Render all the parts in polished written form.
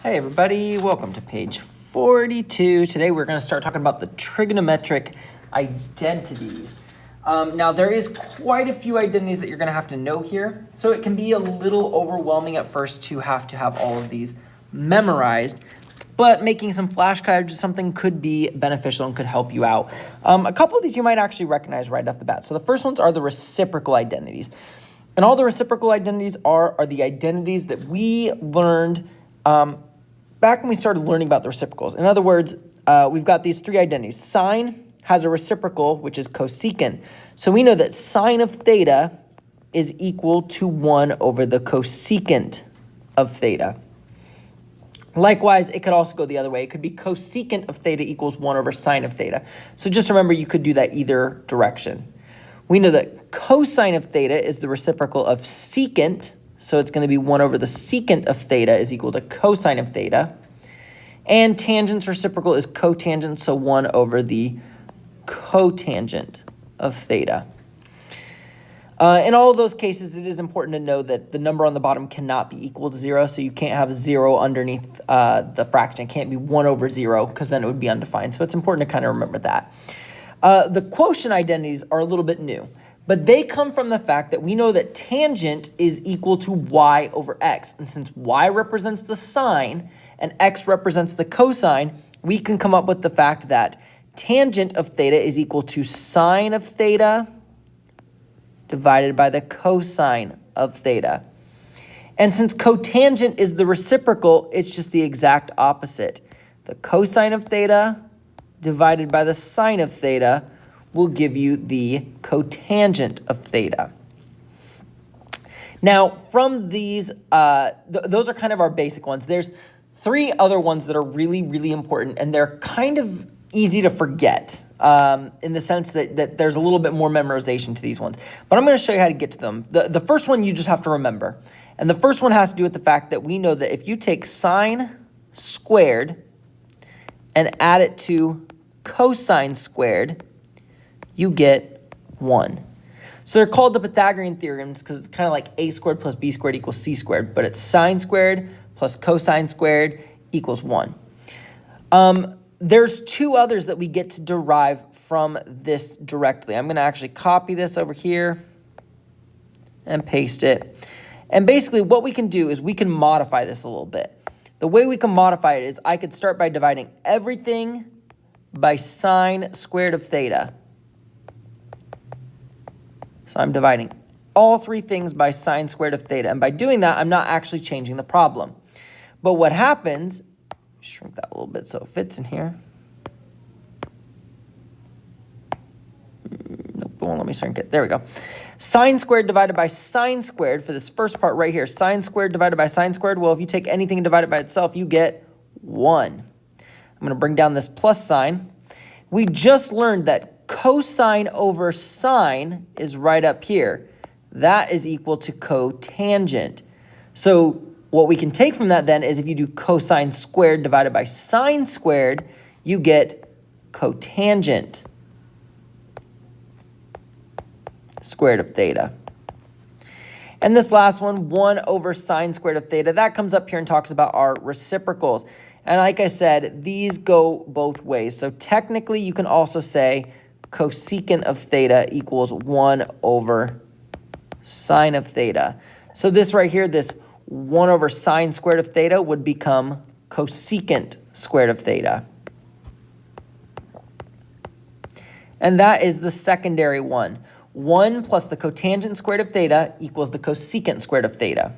Hey everybody, welcome to page 42. Today we're going to start talking about the trigonometric identities. Now there is quite a few identities that you're going to have to know here, so it can be a little overwhelming at first to have all of these memorized, but making some flashcards or something could be beneficial and could help you out. A couple of these you might actually recognize right off the bat. So the first ones are the reciprocal identities. And all the reciprocal identities are the identities that we learned back when we started learning about the reciprocals. In other words, we've got these three identities. Sine has a reciprocal, which is cosecant. So we know that sine of theta is equal to 1 over the cosecant of theta. Likewise, it could also go the other way. It could be cosecant of theta equals 1 over sine of theta. So just remember, you could do that either direction. We know that cosine of theta is the reciprocal of secant. So it's going to be 1 over the secant of theta is equal to cosine of theta. And tangent's reciprocal is cotangent, so 1 over the cotangent of theta. In all of those cases, it is important to know that the number on the bottom cannot be equal to 0, so you can't have 0 underneath the fraction. It can't be 1 over 0, because then it would be undefined. So it's important to kind of remember that. The quotient identities are a little bit new, but they come from the fact that we know that tangent is equal to y over x. And since y represents the sine and x represents the cosine, we can come up with the fact that tangent of theta is equal to sine of theta divided by the cosine of theta. And since cotangent is the reciprocal, it's just the exact opposite. The cosine of theta divided by the sine of theta will give you the cotangent of theta. Now, from these, those are kind of our basic ones. There's three other ones that are really, really important, and they're kind of easy to forget in the sense that there's a little bit more memorization to these ones. But I'm going to show you how to get to them. The first one you just have to remember. And the first one has to do with the fact that we know that if you take sine squared and add it to cosine squared, you get 1. So they're called the Pythagorean theorems because it's kind of like a squared plus b squared equals c squared, but it's sine squared plus cosine squared equals 1. There's two others that we get to derive from this directly. I'm going to actually copy this over here and paste it. And basically what we can do is we can modify this a little bit. The way we can modify it is I could start by dividing everything by sine squared of theta. So I'm dividing all three things by sine squared of theta. And by doing that, I'm not actually changing the problem. But what happens, shrink that a little bit so it fits in here. Nope, it won't let me shrink it. There we go. Sine squared divided by sine squared for this first part right here. Sine squared divided by sine squared. Well, if you take anything and divide it by itself, you get 1. I'm going to bring down this plus sign. We just learned that cosine over sine is right up here. That is equal to cotangent. So what we can take from that then is if you do cosine squared divided by sine squared, you get cotangent squared of theta. And this last one, 1 over sine squared of theta, that comes up here and talks about our reciprocals. And like I said, these go both ways. So technically, you can also say cosecant of theta equals 1 over sine of theta. So this right here, this 1 over sine squared of theta would become cosecant squared of theta. And that is the secondary one. 1 plus the cotangent squared of theta equals the cosecant squared of theta.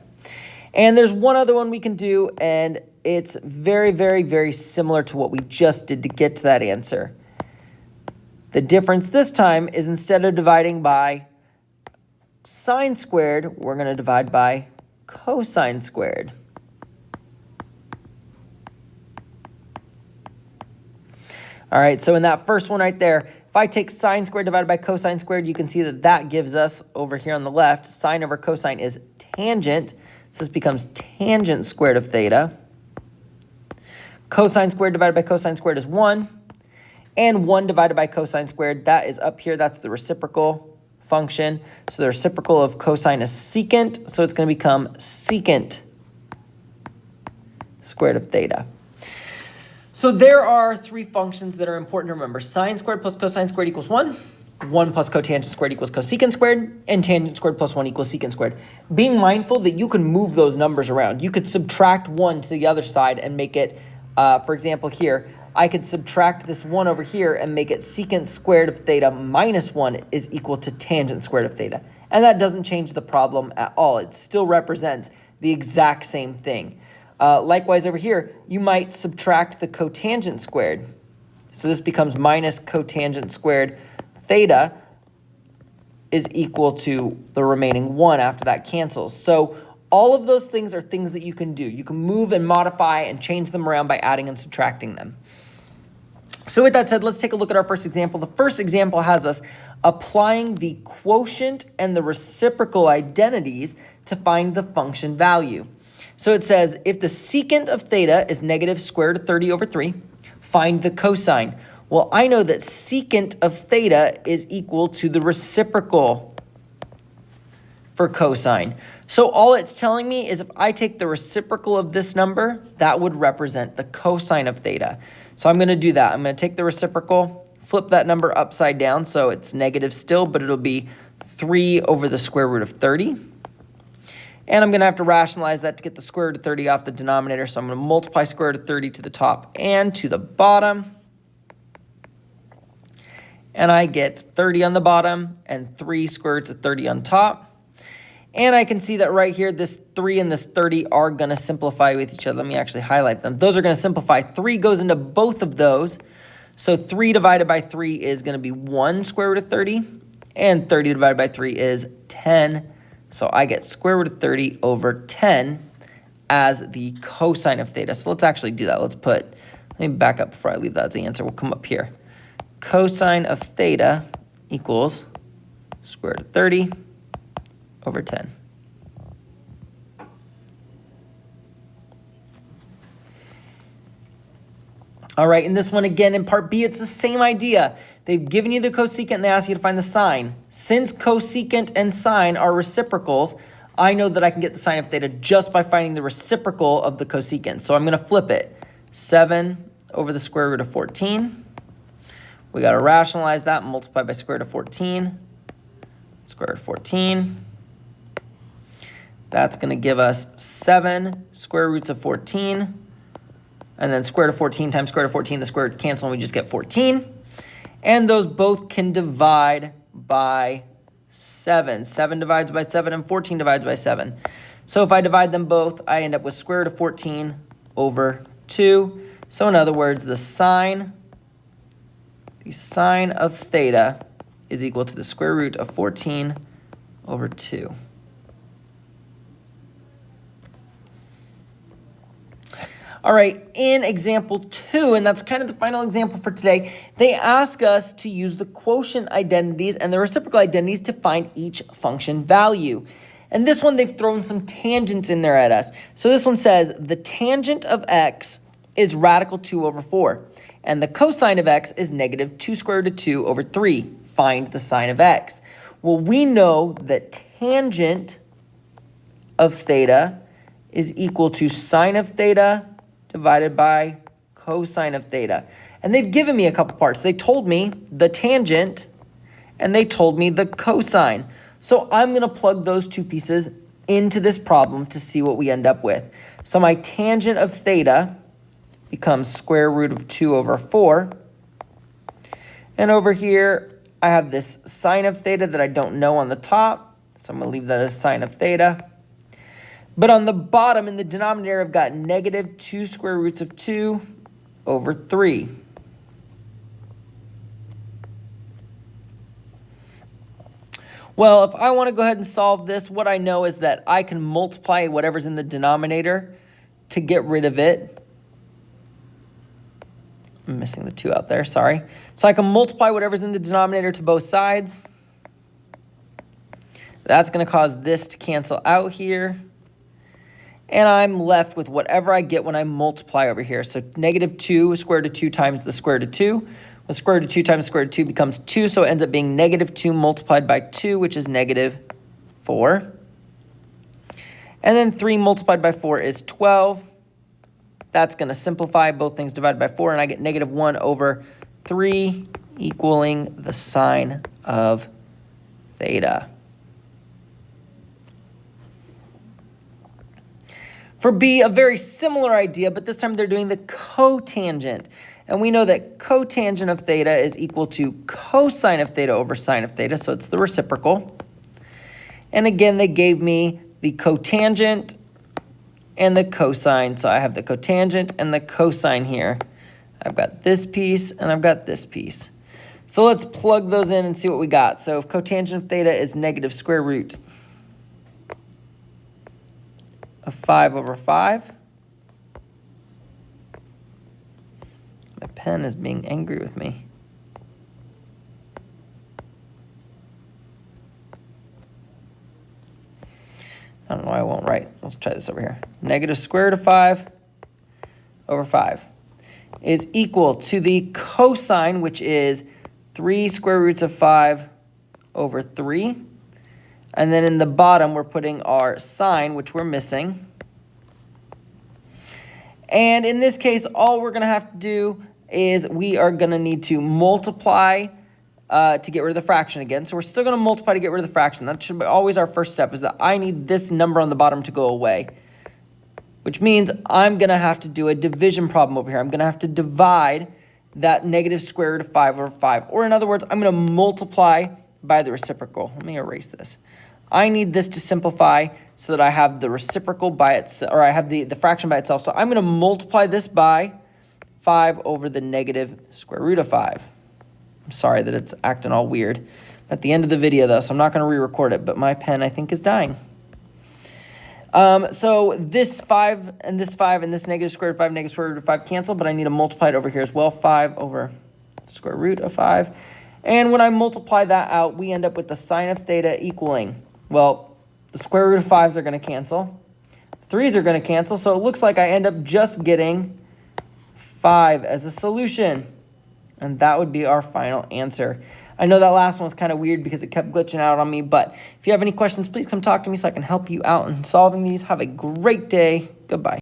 And there's one other one we can do, and it's very, very, very similar to what we just did to get to that answer. The difference this time is instead of dividing by sine squared, we're going to divide by cosine squared. All right, so in that first one right there, if I take sine squared divided by cosine squared, you can see that that gives us, over here on the left, sine over cosine is tangent. So this becomes tangent squared of theta. Cosine squared divided by cosine squared is 1. And 1 divided by cosine squared, that is up here. That's the reciprocal function. So the reciprocal of cosine is secant. So it's going to become secant squared of theta. So there are three functions that are important to remember. Sine squared plus cosine squared equals 1. 1 plus cotangent squared equals cosecant squared. And tangent squared plus 1 equals secant squared. Being mindful that you can move those numbers around. You could subtract 1 to the other side and make it, for example here, I could subtract this 1 over here and make it secant squared of theta minus 1 is equal to tangent squared of theta. And that doesn't change the problem at all. It still represents the exact same thing. Likewise over here, you might subtract the cotangent squared. So this becomes minus cotangent squared theta is equal to the remaining 1 after that cancels. So all of those things are things that you can do. You can move and modify and change them around by adding and subtracting them. So with that said, let's take a look at our first example. The first example has us applying the quotient and the reciprocal identities to find the function value. So it says, if the secant of theta is negative square root of 30 over 3, find the cosine. Well, I know that secant of theta is equal to the reciprocal for cosine. So all it's telling me is if I take the reciprocal of this number, that would represent the cosine of theta. So I'm going to do that. I'm going to take the reciprocal, flip that number upside down so it's negative still, but it'll be 3 over the square root of 30. And I'm going to have to rationalize that to get the square root of 30 off the denominator. So I'm going to multiply square root of 30 to the top and to the bottom. And I get 30 on the bottom and 3 square roots of 30 on top. And I can see that right here, this 3 and this 30 are going to simplify with each other. Let me actually highlight them. Those are going to simplify. 3 goes into both of those. So 3 divided by 3 is going to be 1 square root of 30. And 30 divided by 3 is 10. So I get square root of 30 over 10 as the cosine of theta. So let's actually do that. Let me back up before I leave that as the answer. We'll come up here. Cosine of theta equals square root of 30 over 10. All right, in this one again, in part B, it's the same idea. They've given you the cosecant and they ask you to find the sine. Since cosecant and sine are reciprocals, I know that I can get the sine of theta just by finding the reciprocal of the cosecant. So I'm going to flip it. 7 over the square root of 14. We got to rationalize that, multiply by square root of 14. Square root of 14. That's going to give us 7 square roots of 14. And then square root of 14 times square root of 14, the square roots cancel and we just get 14. And those both can divide by 7. 7 divides by 7 and 14 divides by 7. So if I divide them both, I end up with square root of 14 over 2. So in other words, the sine of theta is equal to the square root of 14 over 2. All right, in example 2, and that's kind of the final example for today, they ask us to use the quotient identities and the reciprocal identities to find each function value. And this one, they've thrown some tangents in there at us. So this one says the tangent of x is radical 2 over 4, and the cosine of x is negative 2 square root of 2 over 3. Find the sine of x. Well, we know that tangent of theta is equal to sine of theta divided by cosine of theta. And they've given me a couple parts. They told me the tangent and they told me the cosine. So I'm going to plug those two pieces into this problem to see what we end up with. So my tangent of theta becomes square root of 2 over 4. And over here, I have this sine of theta that I don't know on the top. So I'm going to leave that as sine of theta. But on the bottom, in the denominator, I've got negative 2 square roots of 2 over 3. Well, if I want to go ahead and solve this, what I know is that I can multiply whatever's in the denominator to get rid of it. I'm missing the 2 out there, sorry. So I can multiply whatever's in the denominator to both sides. That's going to cause this to cancel out here. And I'm left with whatever I get when I multiply over here. So negative 2 square root of 2 times the square root of 2. The square root of 2 times square root of 2 becomes 2, so it ends up being negative 2 multiplied by 2, which is negative 4. And then 3 multiplied by 4 is 12. That's going to simplify, both things divided by 4, and I get negative 1 over 3 equaling the sine of theta. For B, a very similar idea, but this time they're doing the cotangent. And we know that cotangent of theta is equal to cosine of theta over sine of theta, so it's the reciprocal. And again, they gave me the cotangent and the cosine. So I have the cotangent and the cosine here. I've got this piece and I've got this piece. So let's plug those in and see what we got. So if cotangent of theta is negative square root of 5 over 5. My pen is being angry with me. I don't know why I won't write. Let's try this over here. Negative square root of 5 over 5 is equal to the cosine, which is 3 square roots of 5 over 3. And then in the bottom, we're putting our sine, which we're missing. And in this case, all we're going to have to do is we are going to need to multiply to get rid of the fraction again. So we're still going to multiply to get rid of the fraction. That should be always our first step, is that I need this number on the bottom to go away, which means I'm going to have to do a division problem over here. I'm going to have to divide that negative square root of 5 over 5. Or in other words, I'm going to multiply by the reciprocal. Let me erase this. I need this to simplify so that I have the reciprocal by itself, or I have the fraction by itself. So I'm going to multiply this by 5 over the negative square root of 5. I'm sorry that it's acting all weird at the end of the video, though, so I'm not going to re-record it, but my pen, I think, is dying. So this 5 and this 5 and this negative square root of 5, negative square root of 5 cancel, but I need to multiply it over here as well, 5 over square root of 5. And when I multiply that out, we end up with the sine of theta equaling, well, the square root of 5s are going to cancel. 3's are going to cancel, so it looks like I end up just getting 5 as a solution. And that would be our final answer. I know that last one was kind of weird because it kept glitching out on me, but if you have any questions, please come talk to me so I can help you out in solving these. Have a great day. Goodbye.